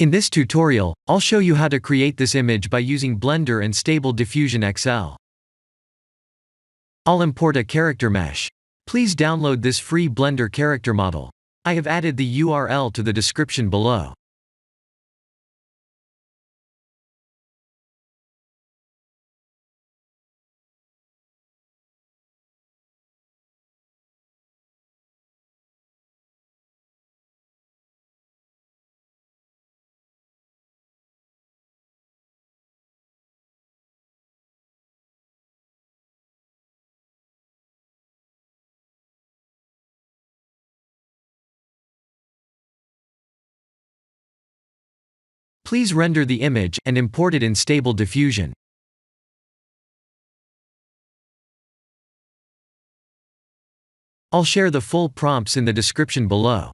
In this tutorial, I'll show you how to create this image by using Blender and Stable Diffusion XL. I'll import a character mesh. Please download this free Blender character model. I have added the URL to the description below. Please render the image and import it in Stable Diffusion. I'll share the full prompts in the description below.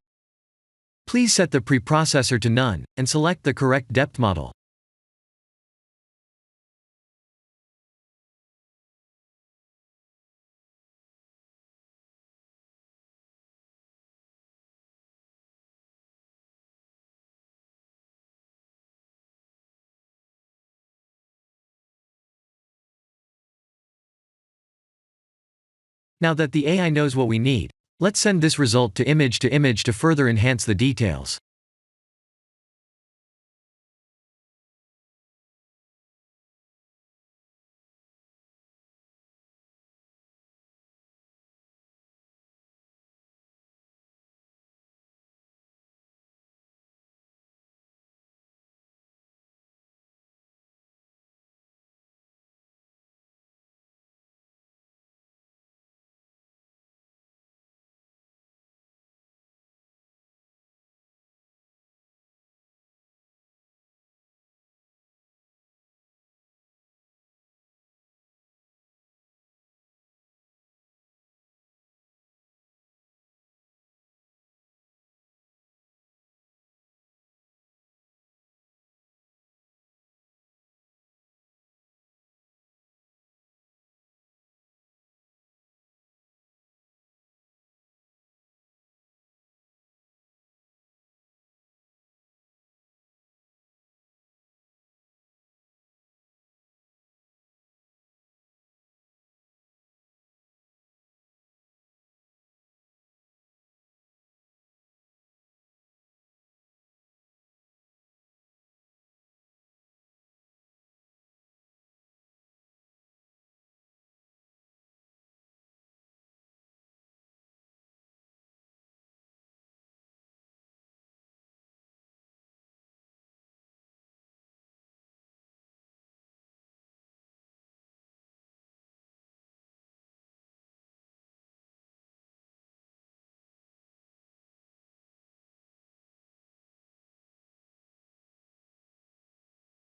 Please set the preprocessor to none, and select the correct depth model. Now that the AI knows what we need, let's send this result to image to further enhance the details.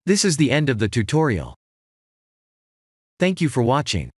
This is the end of the tutorial. Thank you for watching.